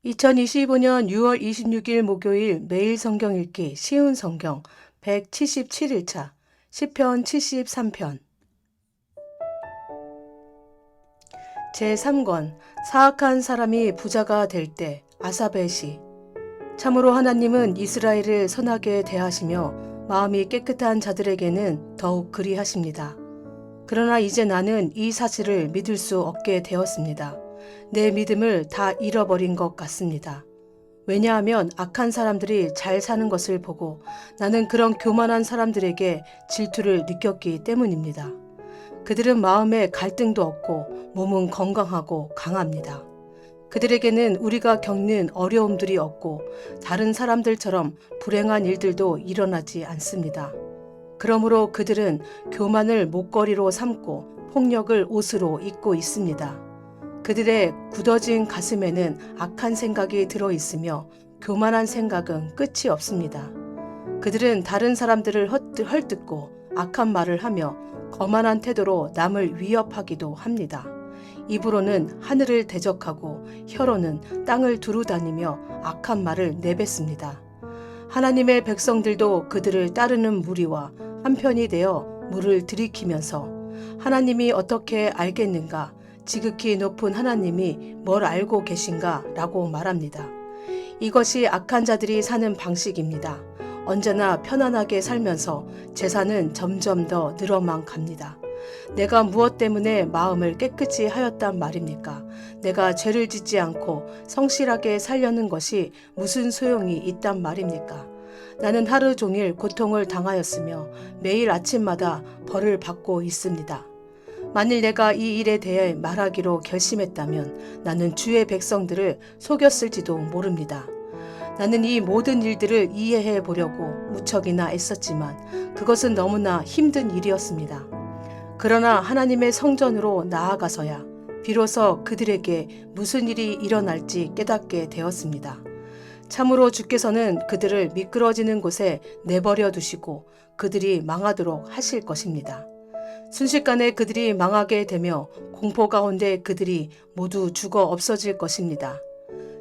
2025년 6월 26일 목요일 매일 성경 읽기 쉬운 성경 177일차 시편 73편 제3권 사악한 사람이 부자가 될 때 아삽의 시. 참으로 하나님은 이스라엘을 선하게 대하시며 마음이 깨끗한 자들에게는 더욱 그리하십니다. 그러나 이제 나는 이 사실을 믿을 수 없게 되었습니다. 내 믿음을 다 잃어버린 것 같습니다. 왜냐하면 악한 사람들이 잘 사는 것을 보고 나는 그런 교만한 사람들에게 질투를 느꼈기 때문입니다. 그들은 마음에 갈등도 없고 몸은 건강하고 강합니다. 그들에게는 우리가 겪는 어려움들이 없고 다른 사람들처럼 불행한 일들도 일어나지 않습니다. 그러므로 그들은 교만을 목걸이로 삼고 폭력을 옷으로 입고 있습니다. 그들의 굳어진 가슴에는 악한 생각이 들어있으며 교만한 생각은 끝이 없습니다. 그들은 다른 사람들을 헐뜯고 악한 말을 하며 거만한 태도로 남을 위협하기도 합니다. 입으로는 하늘을 대적하고 혀로는 땅을 두루다니며 악한 말을 내뱉습니다. 하나님의 백성들도 그들을 따르는 무리와 한편이 되어 물을 들이키면서 하나님이 어떻게 알겠는가? 지극히 높은 하나님이 뭘 알고 계신가? 라고 말합니다. 이것이 악한 자들이 사는 방식입니다. 언제나 편안하게 살면서 재산은 점점 더 늘어만 갑니다. 내가 무엇 때문에 마음을 깨끗이 하였단 말입니까? 내가 죄를 짓지 않고 성실하게 살려는 것이 무슨 소용이 있단 말입니까? 나는 하루 종일 고통을 당하였으며 매일 아침마다 벌을 받고 있습니다. 만일 내가 이 일에 대해 말하기로 결심했다면 나는 주의 백성들을 속였을지도 모릅니다. 나는 이 모든 일들을 이해해 보려고 무척이나 애썼지만 그것은 너무나 힘든 일이었습니다. 그러나 하나님의 성전으로 나아가서야 비로소 그들에게 무슨 일이 일어날지 깨닫게 되었습니다. 참으로 주께서는 그들을 미끄러지는 곳에 내버려 두시고 그들이 망하도록 하실 것입니다. 순식간에 그들이 망하게 되며 공포 가운데 그들이 모두 죽어 없어질 것입니다.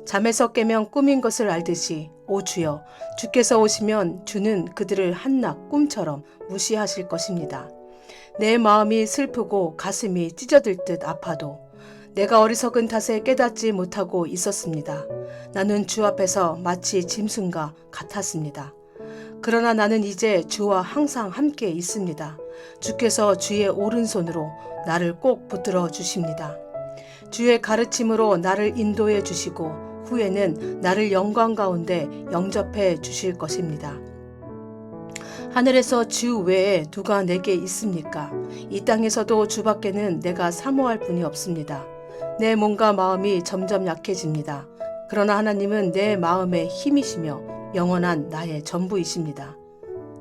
잠에서 깨면 꿈인 것을 알듯이 오 주여 주께서 오시면 주는 그들을 한낱 꿈처럼 무시하실 것입니다. 내 마음이 슬프고 가슴이 찢어질 듯 아파도 내가 어리석은 탓에 깨닫지 못하고 있었습니다. 나는 주 앞에서 마치 짐승과 같았습니다. 그러나 나는 이제 주와 항상 함께 있습니다. 주께서 주의 오른손으로 나를 꼭 붙들어 주십니다. 주의 가르침으로 나를 인도해 주시고 후에는 나를 영광 가운데 영접해 주실 것입니다. 하늘에서 주 외에 누가 내게 있습니까? 이 땅에서도 주밖에는 내가 사모할 분이 없습니다. 내 몸과 마음이 점점 약해집니다. 그러나 하나님은 내 마음의 힘이시며 영원한 나의 전부이십니다.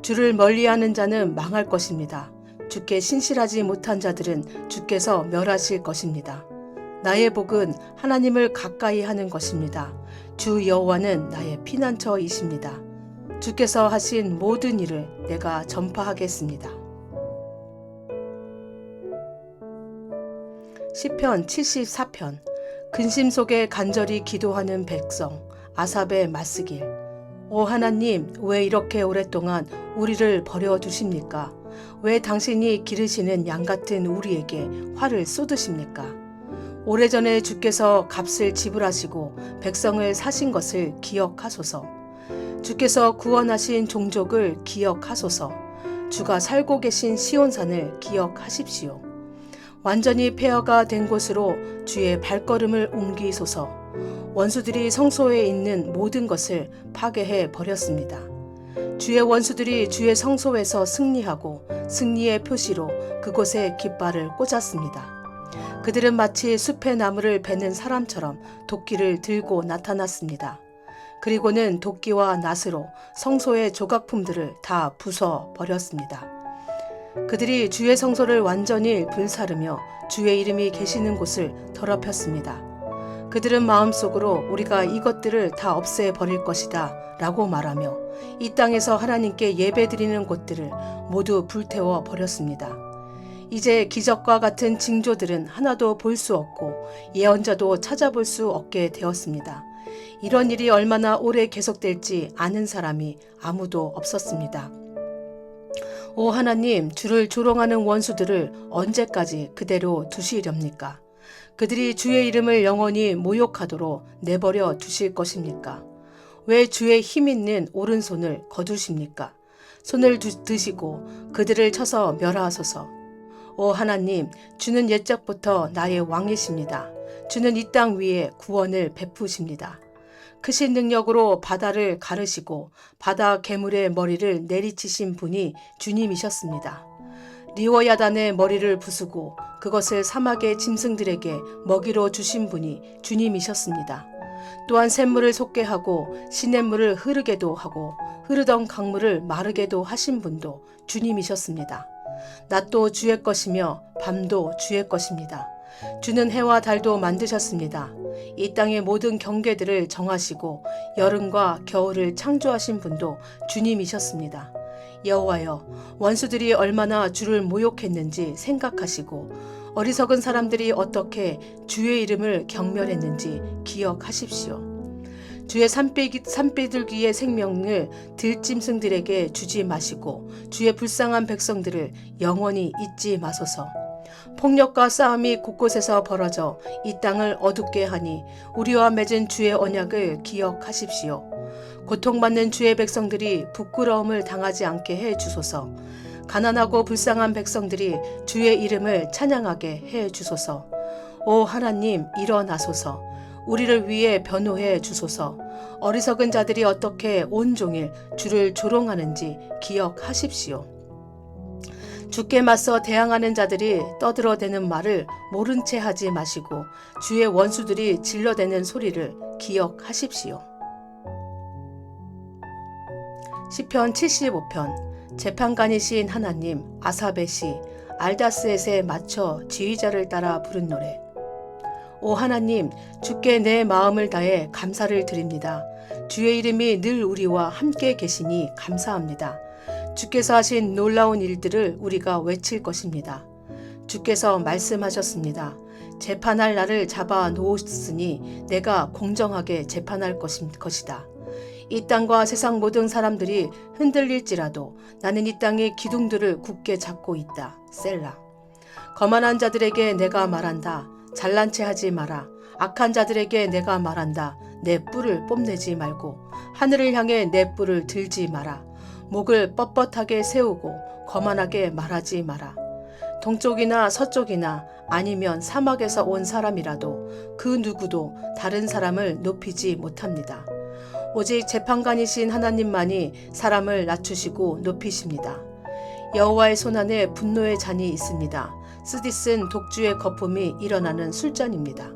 주를 멀리하는 자는 망할 것입니다. 주께 신실하지 못한 자들은 주께서 멸하실 것입니다. 나의 복은 하나님을 가까이 하는 것입니다. 주 여호와는 나의 피난처이십니다. 주께서 하신 모든 일을 내가 전파하겠습니다. 시편 74편 근심 속에 간절히 기도하는 백성 아삽의 맞쓰길. 오 하나님, 왜 이렇게 오랫동안 우리를 버려두십니까? 왜 당신이 기르시는 양 같은 우리에게 화를 쏟으십니까? 오래전에 주께서 값을 지불하시고 백성을 사신 것을 기억하소서. 주께서 구원하신 종족을 기억하소서. 주가 살고 계신 시온산을 기억하십시오. 완전히 폐허가 된 곳으로 주의 발걸음을 옮기소서. 원수들이 성소에 있는 모든 것을 파괴해 버렸습니다. 주의 원수들이 주의 성소에서 승리하고 승리의 표시로 그곳에 깃발을 꽂았습니다. 그들은 마치 숲의 나무를 베는 사람처럼 도끼를 들고 나타났습니다. 그리고는 도끼와 낫으로 성소의 조각품들을 다 부숴 버렸습니다. 그들이 주의 성소를 완전히 불사르며 주의 이름이 계시는 곳을 더럽혔습니다. 그들은 마음속으로 우리가 이것들을 다 없애버릴 것이다 라고 말하며 이 땅에서 하나님께 예배드리는 곳들을 모두 불태워 버렸습니다. 이제 기적과 같은 징조들은 하나도 볼 수 없고 예언자도 찾아볼 수 없게 되었습니다. 이런 일이 얼마나 오래 계속될지 아는 사람이 아무도 없었습니다. 오 하나님, 주를 조롱하는 원수들을 언제까지 그대로 두시렵니까? 그들이 주의 이름을 영원히 모욕하도록 내버려 두실 것입니까? 왜 주의 힘 있는 오른손을 거두십니까? 손을 드시고 그들을 쳐서 멸하소서. 오 하나님, 주는 옛적부터 나의 왕이십니다. 주는 이 땅 위에 구원을 베푸십니다. 크신 능력으로 바다를 가르시고 바다 괴물의 머리를 내리치신 분이 주님이셨습니다. 리워야단의 머리를 부수고 그것을 사막의 짐승들에게 먹이로 주신 분이 주님이셨습니다. 또한 샘물을 솟게 하고 시냇물을 흐르게도 하고 흐르던 강물을 마르게도 하신 분도 주님이셨습니다. 낮도 주의 것이며 밤도 주의 것입니다. 주는 해와 달도 만드셨습니다. 이 땅의 모든 경계들을 정하시고 여름과 겨울을 창조하신 분도 주님이셨습니다. 여호와여, 원수들이 얼마나 주를 모욕했는지 생각하시고 어리석은 사람들이 어떻게 주의 이름을 경멸했는지 기억하십시오. 주의 산비둘기의 생명을 들짐승들에게 주지 마시고 주의 불쌍한 백성들을 영원히 잊지 마소서. 폭력과 싸움이 곳곳에서 벌어져 이 땅을 어둡게 하니 우리와 맺은 주의 언약을 기억하십시오. 고통받는 주의 백성들이 부끄러움을 당하지 않게 해 주소서. 가난하고 불쌍한 백성들이 주의 이름을 찬양하게 해 주소서. 오 하나님, 일어나소서. 우리를 위해 변호해 주소서. 어리석은 자들이 어떻게 온종일 주를 조롱하는지 기억하십시오. 주께 맞서 대항하는 자들이 떠들어대는 말을 모른 채 하지 마시고 주의 원수들이 질러대는 소리를 기억하십시오. 시편 75편. 재판관이신 하나님, 아사벳이 알다스엣에 맞춰 지휘자를 따라 부른 노래. 오 하나님, 주께 내 마음을 다해 감사를 드립니다. 주의 이름이 늘 우리와 함께 계시니 감사합니다. 주께서 하신 놀라운 일들을 우리가 외칠 것입니다. 주께서 말씀하셨습니다. 재판할 날을 잡아 놓았으니 내가 공정하게 재판할 것이다. 이 땅과 세상 모든 사람들이 흔들릴지라도 나는 이 땅의 기둥들을 굳게 잡고 있다. 셀라. 거만한 자들에게 내가 말한다. 잘난 체 하지 마라. 악한 자들에게 내가 말한다. 내 뿔을 뽐내지 말고 하늘을 향해 내 뿔을 들지 마라. 목을 뻣뻣하게 세우고 거만하게 말하지 마라. 동쪽이나 서쪽이나 아니면 사막에서 온 사람이라도 그 누구도 다른 사람을 높이지 못합니다. 오직 재판관이신 하나님만이 사람을 낮추시고 높이십니다. 여호와의 손안에 분노의 잔이 있습니다. 쓰디쓴 독주의 거품이 일어나는 술잔입니다.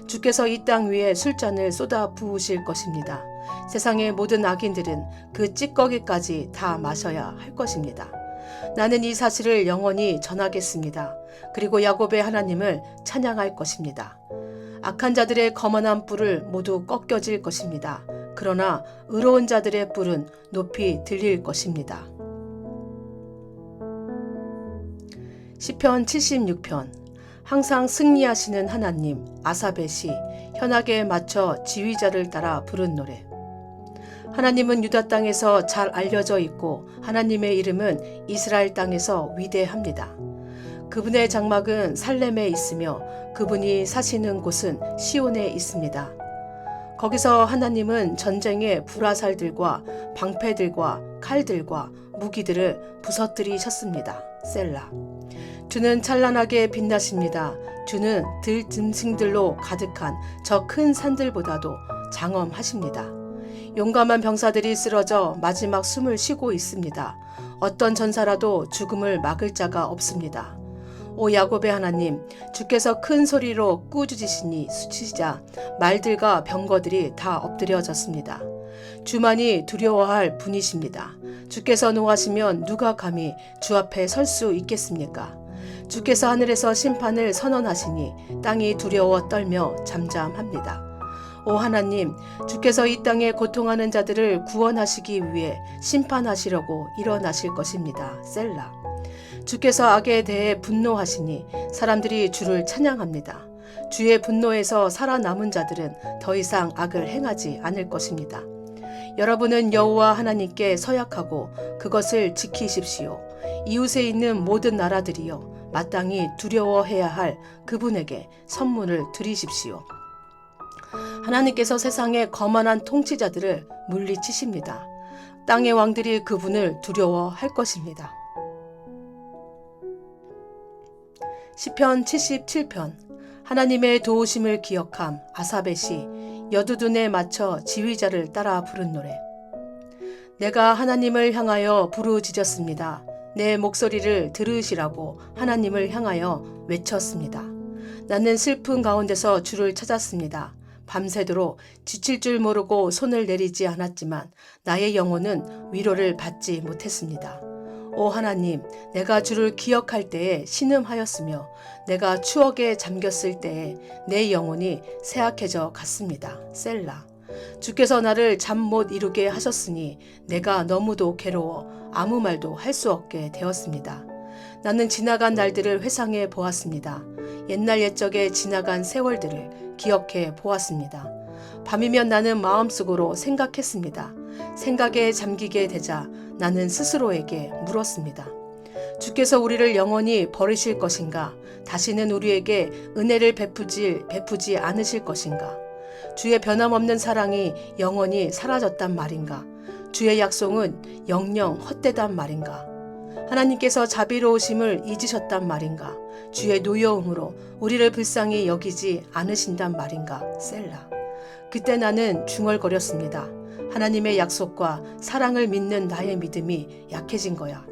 주께서 이 땅 위에 술잔을 쏟아 부으실 것입니다. 세상의 모든 악인들은 그 찌꺼기까지 다 마셔야 할 것입니다. 나는 이 사실을 영원히 전하겠습니다. 그리고 야곱의 하나님을 찬양할 것입니다. 악한 자들의 거만한 뿔을 모두 꺾여질 것입니다. 그러나 의로운 자들의 뿔은 높이 들릴 것입니다. 시편 76편. 항상 승리하시는 하나님, 아사벳이 현악에 맞춰 지휘자를 따라 부른 노래. 하나님은 유다 땅에서 잘 알려져 있고 하나님의 이름은 이스라엘 땅에서 위대합니다. 그분의 장막은 살렘에 있으며 그분이 사시는 곳은 시온에 있습니다. 거기서 하나님은 전쟁의 불화살들과 방패들과 칼들과 무기들을 부서뜨리셨습니다. 셀라. 주는 찬란하게 빛나십니다. 주는 들짐승들로 가득한 저 큰 산들보다도 장엄하십니다. 용감한 병사들이 쓰러져 마지막 숨을 쉬고 있습니다. 어떤 전사라도 죽음을 막을 자가 없습니다. 오 야곱의 하나님, 주께서 큰 소리로 꾸짖으시니 수치자 말들과 병거들이 다 엎드려졌습니다. 주만이 두려워할 분이십니다. 주께서 노하시면 누가 감히 주 앞에 설 수 있겠습니까? 주께서 하늘에서 심판을 선언하시니 땅이 두려워 떨며 잠잠합니다. 오 하나님, 주께서 이 땅에 고통하는 자들을 구원하시기 위해 심판하시려고 일어나실 것입니다. 셀라. 주께서 악에 대해 분노하시니 사람들이 주를 찬양합니다. 주의 분노에서 살아남은 자들은 더 이상 악을 행하지 않을 것입니다. 여러분은 여호와 하나님께 서약하고 그것을 지키십시오. 이웃에 있는 모든 나라들이여 마땅히 두려워해야 할 그분에게 선물을 드리십시오. 하나님께서 세상의 거만한 통치자들을 물리치십니다. 땅의 왕들이 그분을 두려워할 것입니다. 시편 77편. 하나님의 도우심을 기억함. 아사벳이 여두둔에 맞춰 지휘자를 따라 부른 노래. 내가 하나님을 향하여 부르짖었습니다. 내 목소리를 들으시라고 하나님을 향하여 외쳤습니다. 나는 슬픔 가운데서 주를 찾았습니다. 밤새도록 지칠 줄 모르고 손을 내리지 않았지만 나의 영혼은 위로를 받지 못했습니다. 오 하나님, 내가 주를 기억할 때에 신음하였으며 내가 추억에 잠겼을 때에 내 영혼이 쇠약해져 갔습니다. 셀라. 주께서 나를 잠 못 이루게 하셨으니 내가 너무도 괴로워 아무 말도 할 수 없게 되었습니다. 나는 지나간 날들을 회상해 보았습니다. 옛날 옛적에 지나간 세월들을 기억해 보았습니다. 밤이면 나는 마음속으로 생각했습니다. 생각에 잠기게 되자 나는 스스로에게 물었습니다. 주께서 우리를 영원히 버리실 것인가? 다시는 우리에게 은혜를 베푸지 않으실 것인가? 주의 변함없는 사랑이 영원히 사라졌단 말인가? 주의 약속은 영영 헛되단 말인가? 하나님께서 자비로우심을 잊으셨단 말인가? 주의 노여움으로 우리를 불쌍히 여기지 않으신단 말인가? 셀라. 그때 나는 중얼거렸습니다. 하나님의 약속과 사랑을 믿는 나의 믿음이 약해진 거야.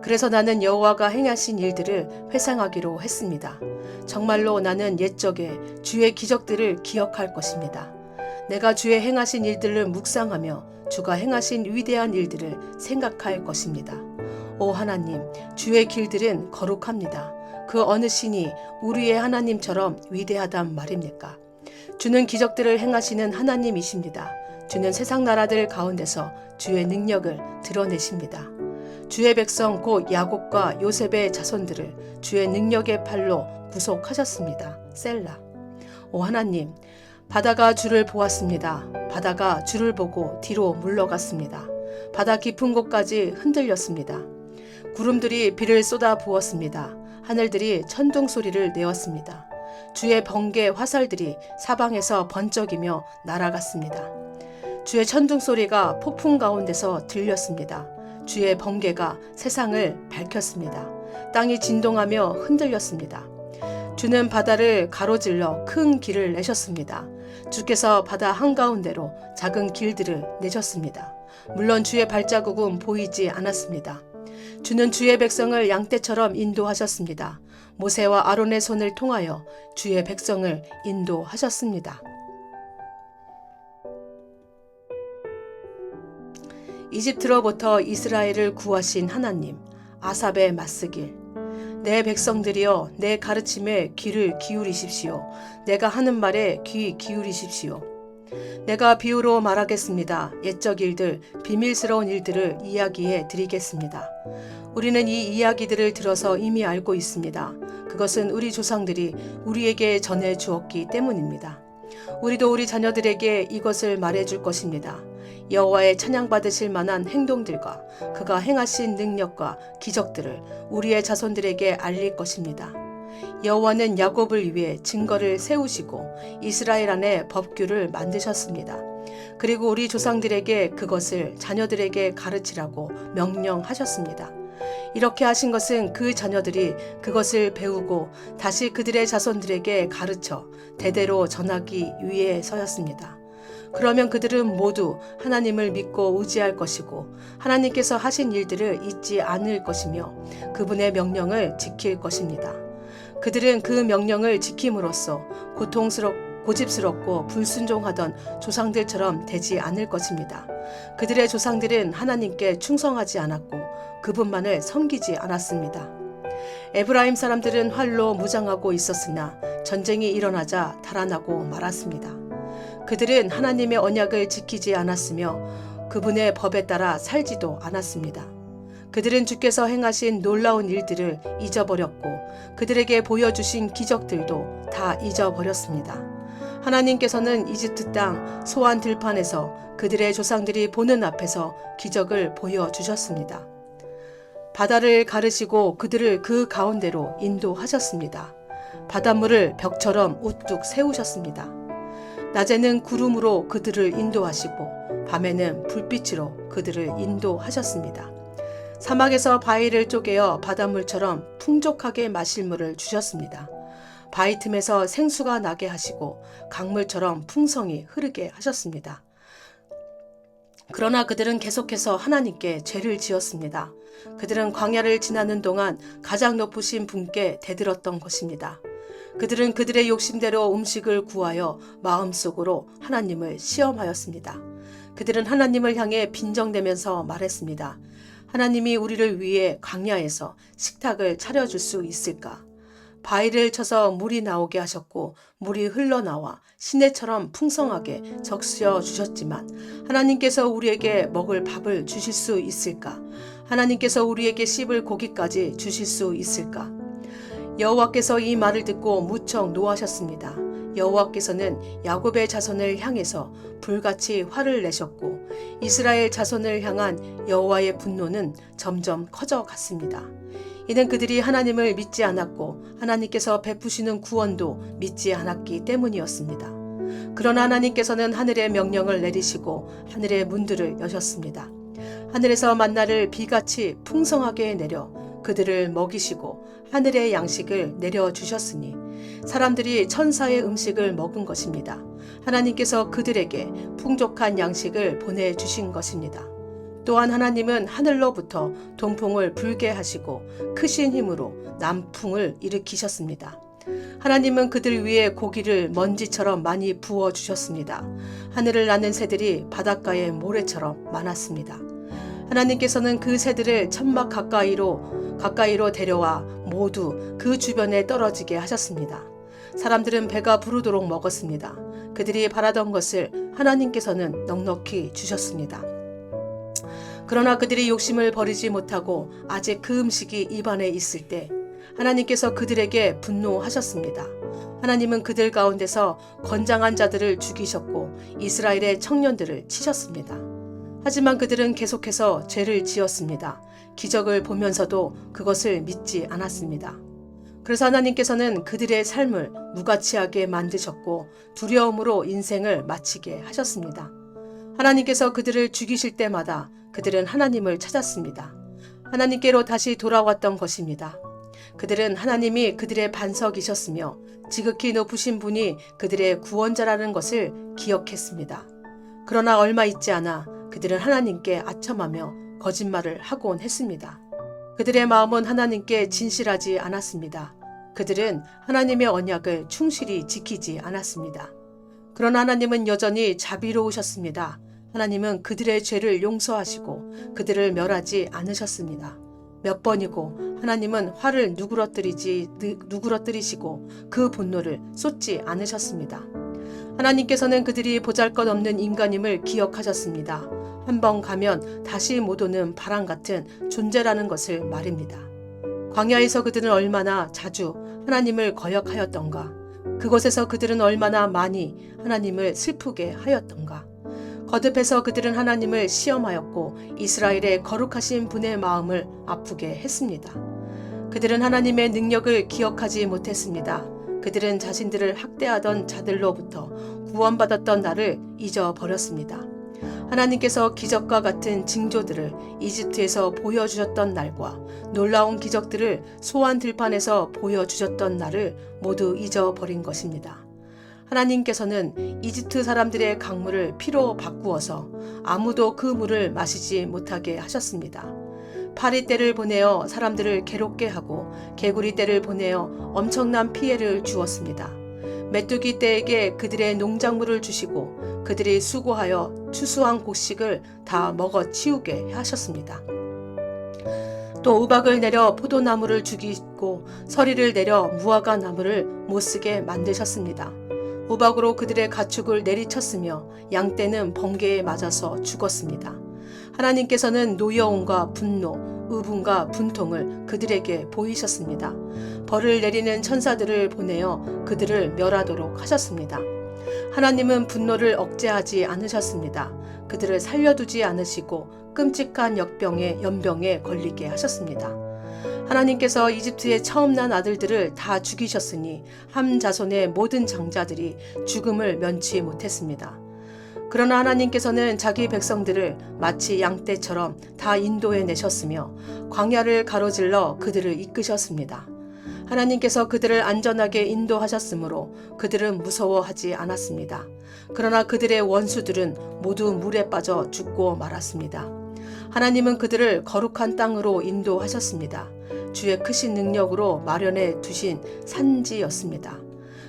그래서 나는 여호와가 행하신 일들을 회상하기로 했습니다. 정말로 나는 옛적에 주의 기적들을 기억할 것입니다. 내가 주의 행하신 일들을 묵상하며 주가 행하신 위대한 일들을 생각할 것입니다. 오 하나님, 주의 길들은 거룩합니다. 그 어느 신이 우리의 하나님처럼 위대하단 말입니까? 주는 기적들을 행하시는 하나님이십니다. 주는 세상 나라들 가운데서 주의 능력을 드러내십니다. 주의 백성 곧 야곱과 요셉의 자손들을 주의 능력의 팔로 구속하셨습니다. 셀라. 오 하나님, 바다가 주를 보았습니다. 바다가 주를 보고 뒤로 물러갔습니다. 바다 깊은 곳까지 흔들렸습니다. 구름들이 비를 쏟아 부었습니다. 하늘들이 천둥 소리를 내었습니다. 주의 번개 화살들이 사방에서 번쩍이며 날아갔습니다. 주의 천둥 소리가 폭풍 가운데서 들렸습니다. 주의 번개가 세상을 밝혔습니다. 땅이 진동하며 흔들렸습니다. 주는 바다를 가로질러 큰 길을 내셨습니다. 주께서 바다 한가운데로 작은 길들을 내셨습니다. 물론 주의 발자국은 보이지 않았습니다. 주는 주의 백성을 양떼처럼 인도하셨습니다. 모세와 아론의 손을 통하여 주의 백성을 인도하셨습니다. 이집트로부터 이스라엘을 구하신 하나님, 아삽의 맞쓰길. 내 백성들이여 내 가르침에 귀를 기울이십시오. 내가 하는 말에 귀 기울이십시오. 내가 비유로 말하겠습니다. 옛적 일들, 비밀스러운 일들을 이야기해 드리겠습니다. 우리는 이 이야기들을 들어서 이미 알고 있습니다. 그것은 우리 조상들이 우리에게 전해 주었기 때문입니다. 우리도 우리 자녀들에게 이것을 말해줄 것입니다. 여호와의 찬양받으실 만한 행동들과 그가 행하신 능력과 기적들을 우리의 자손들에게 알릴 것입니다. 여호와는 야곱을 위해 증거를 세우시고 이스라엘 안에 법규를 만드셨습니다. 그리고 우리 조상들에게 그것을 자녀들에게 가르치라고 명령하셨습니다. 이렇게 하신 것은 그 자녀들이 그것을 배우고 다시 그들의 자손들에게 가르쳐 대대로 전하기 위해서였습니다. 그러면 그들은 모두 하나님을 믿고 의지할 것이고 하나님께서 하신 일들을 잊지 않을 것이며 그분의 명령을 지킬 것입니다. 그들은 그 명령을 지킴으로써 고집스럽고 불순종하던 조상들처럼 되지 않을 것입니다. 그들의 조상들은 하나님께 충성하지 않았고 그분만을 섬기지 않았습니다. 에브라임 사람들은 활로 무장하고 있었으나 전쟁이 일어나자 달아나고 말았습니다. 그들은 하나님의 언약을 지키지 않았으며 그분의 법에 따라 살지도 않았습니다. 그들은 주께서 행하신 놀라운 일들을 잊어버렸고 그들에게 보여주신 기적들도 다 잊어버렸습니다. 하나님께서는 이집트 땅 소안 들판에서 그들의 조상들이 보는 앞에서 기적을 보여주셨습니다. 바다를 가르시고 그들을 그 가운데로 인도하셨습니다. 바닷물을 벽처럼 우뚝 세우셨습니다. 낮에는 구름으로 그들을 인도하시고 밤에는 불빛으로 그들을 인도하셨습니다. 사막에서 바위를 쪼개어 바닷물처럼 풍족하게 마실 물을 주셨습니다. 바위 틈에서 생수가 나게 하시고 강물처럼 풍성히 흐르게 하셨습니다. 그러나 그들은 계속해서 하나님께 죄를 지었습니다. 그들은 광야를 지나는 동안 가장 높으신 분께 대들었던 것입니다. 그들은 그들의 욕심대로 음식을 구하여 마음속으로 하나님을 시험하였습니다. 그들은 하나님을 향해 빈정대면서 말했습니다. 하나님이 우리를 위해 광야에서 식탁을 차려줄 수 있을까? 바위를 쳐서 물이 나오게 하셨고 물이 흘러나와 시내처럼 풍성하게 적셔 주셨지만 하나님께서 우리에게 먹을 밥을 주실 수 있을까? 하나님께서 우리에게 씹을 고기까지 주실 수 있을까? 여호와께서 이 말을 듣고 무척 노하셨습니다. 여호와께서는 야곱의 자손을 향해서 불같이 화를 내셨고 이스라엘 자손을 향한 여호와의 분노는 점점 커져갔습니다. 이는 그들이 하나님을 믿지 않았고 하나님께서 베푸시는 구원도 믿지 않았기 때문이었습니다. 그러나 하나님께서는 하늘의 명령을 내리시고 하늘의 문들을 여셨습니다. 하늘에서 만나를 비같이 풍성하게 내려 그들을 먹이시고 하늘의 양식을 내려주셨으니 사람들이 천사의 음식을 먹은 것입니다. 하나님께서 그들에게 풍족한 양식을 보내주신 것입니다. 또한 하나님은 하늘로부터 동풍을 불게 하시고 크신 힘으로 남풍을 일으키셨습니다. 하나님은 그들 위에 고기를 먼지처럼 많이 부어주셨습니다. 하늘을 나는 새들이 바닷가의 모래처럼 많았습니다. 하나님께서는 그 새들을 천막 가까이로 데려와 모두 그 주변에 떨어지게 하셨습니다. 사람들은 배가 부르도록 먹었습니다. 그들이 바라던 것을 하나님께서는 넉넉히 주셨습니다. 그러나 그들이 욕심을 버리지 못하고 아직 그 음식이 입안에 있을 때 하나님께서 그들에게 분노하셨습니다. 하나님은 그들 가운데서 건장한 자들을 죽이셨고 이스라엘의 청년들을 치셨습니다. 하지만 그들은 계속해서 죄를 지었습니다. 기적을 보면서도 그것을 믿지 않았습니다. 그래서 하나님께서는 그들의 삶을 무가치하게 만드셨고 두려움으로 인생을 마치게 하셨습니다. 하나님께서 그들을 죽이실 때마다 그들은 하나님을 찾았습니다. 하나님께로 다시 돌아왔던 것입니다. 그들은 하나님이 그들의 반석이셨으며 지극히 높으신 분이 그들의 구원자라는 것을 기억했습니다. 그러나 얼마 있지 않아 그들은 하나님께 아첨하며 거짓말을 하곤 했습니다. 그들의 마음은 하나님께 진실하지 않았습니다. 그들은 하나님의 언약을 충실히 지키지 않았습니다. 그러나 하나님은 여전히 자비로우셨습니다. 하나님은 그들의 죄를 용서하시고 그들을 멸하지 않으셨습니다. 몇 번이고 하나님은 화를 누그러뜨리시고 그 분노를 쏟지 않으셨습니다. 하나님께서는 그들이 보잘것없는 인간임을 기억하셨습니다. 한 번 가면 다시 못 오는 바람 같은 존재라는 것을 말입니다. 광야에서 그들은 얼마나 자주 하나님을 거역하였던가. 그곳에서 그들은 얼마나 많이 하나님을 슬프게 하였던가. 거듭해서 그들은 하나님을 시험하였고 이스라엘의 거룩하신 분의 마음을 아프게 했습니다. 그들은 하나님의 능력을 기억하지 못했습니다. 그들은 자신들을 학대하던 자들로부터 구원받았던 날을 잊어버렸습니다. 하나님께서 기적과 같은 징조들을 이집트에서 보여주셨던 날과 놀라운 기적들을 소안 들판에서 보여주셨던 날을 모두 잊어버린 것입니다. 하나님께서는 이집트 사람들의 강물을 피로 바꾸어서 아무도 그 물을 마시지 못하게 하셨습니다. 파리떼를 보내어 사람들을 괴롭게 하고 개구리떼를 보내어 엄청난 피해를 주었습니다. 메뚜기 떼에게 그들의 농작물을 주시고 그들이 수고하여 추수한 곡식을 다 먹어치우게 하셨습니다. 또 우박을 내려 포도나무를 죽이고 서리를 내려 무화과 나무를 못쓰게 만드셨습니다. 우박으로 그들의 가축을 내리쳤으며 양떼는 번개에 맞아서 죽었습니다. 하나님께서는 노여움과 분노, 의분과 분통을 그들에게 보이셨습니다. 벌을 내리는 천사들을 보내어 그들을 멸하도록 하셨습니다. 하나님은 분노를 억제하지 않으셨습니다. 그들을 살려두지 않으시고 끔찍한 연병에 걸리게 하셨습니다. 하나님께서 이집트에 처음 난 아들들을 다 죽이셨으니 함 자손의 모든 장자들이 죽음을 면치 못했습니다. 그러나 하나님께서는 자기 백성들을 마치 양떼처럼 다 인도해 내셨으며 광야를 가로질러 그들을 이끄셨습니다. 하나님께서 그들을 안전하게 인도하셨으므로 그들은 무서워하지 않았습니다. 그러나 그들의 원수들은 모두 물에 빠져 죽고 말았습니다. 하나님은 그들을 거룩한 땅으로 인도하셨습니다. 주의 크신 능력으로 마련해 두신 산지였습니다.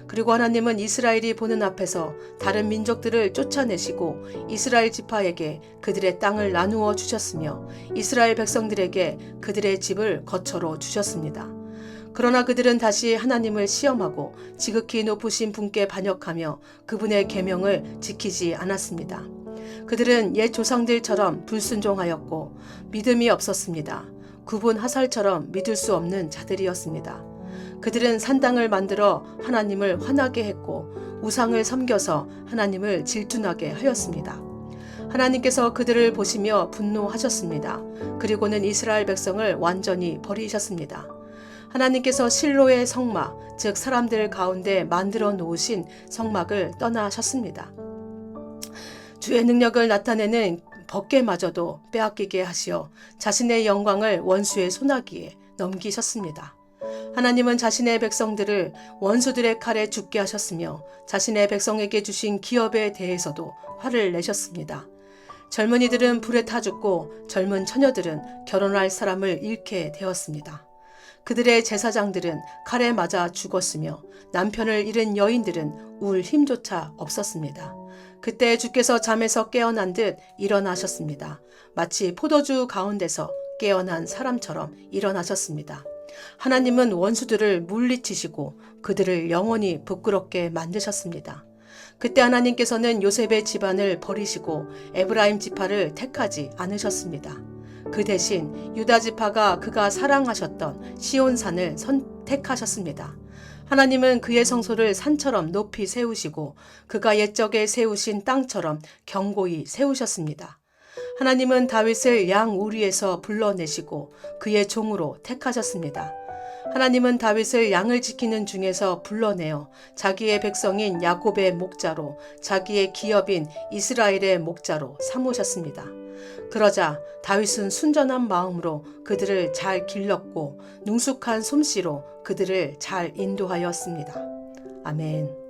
그리고 하나님은 이스라엘이 보는 앞에서 다른 민족들을 쫓아내시고 이스라엘 지파에게 그들의 땅을 나누어 주셨으며 이스라엘 백성들에게 그들의 집을 거처로 주셨습니다. 그러나 그들은 다시 하나님을 시험하고 지극히 높으신 분께 반역하며 그분의 계명을 지키지 않았습니다. 그들은 옛 조상들처럼 불순종하였고 믿음이 없었습니다. 굽은 화살처럼 믿을 수 없는 자들이었습니다. 그들은 산당을 만들어 하나님을 화나게 했고 우상을 섬겨서 하나님을 질투나게 하였습니다. 하나님께서 그들을 보시며 분노하셨습니다. 그리고는 이스라엘 백성을 완전히 버리셨습니다. 하나님께서 실로의 성막, 즉 사람들 가운데 만들어 놓으신 성막을 떠나셨습니다. 주의 능력을 나타내는 법궤마저도 빼앗기게 하시어 자신의 영광을 원수의 손아귀에 넘기셨습니다. 하나님은 자신의 백성들을 원수들의 칼에 죽게 하셨으며 자신의 백성에게 주신 기업에 대해서도 화를 내셨습니다. 젊은이들은 불에 타 죽고 젊은 처녀들은 결혼할 사람을 잃게 되었습니다. 그들의 제사장들은 칼에 맞아 죽었으며 남편을 잃은 여인들은 울 힘조차 없었습니다. 그때 주께서 잠에서 깨어난 듯 일어나셨습니다. 마치 포도주 가운데서 깨어난 사람처럼 일어나셨습니다. 하나님은 원수들을 물리치시고 그들을 영원히 부끄럽게 만드셨습니다. 그때 하나님께서는 요셉의 집안을 버리시고 에브라임 지파를 택하지 않으셨습니다. 그 대신 유다 지파가 그가 사랑하셨던 시온산을 선택하셨습니다. 하나님은 그의 성소를 산처럼 높이 세우시고 그가 옛적에 세우신 땅처럼 견고히 세우셨습니다. 하나님은 다윗을 양 우리에서 불러내시고 그의 종으로 택하셨습니다. 하나님은 다윗을 양을 지키는 중에서 불러내어 자기의 백성인 야곱의 목자로 자기의 기업인 이스라엘의 목자로 삼으셨습니다. 그러자 다윗은 순전한 마음으로 그들을 잘 길렀고 능숙한 솜씨로 그들을 잘 인도하였습니다. 아멘.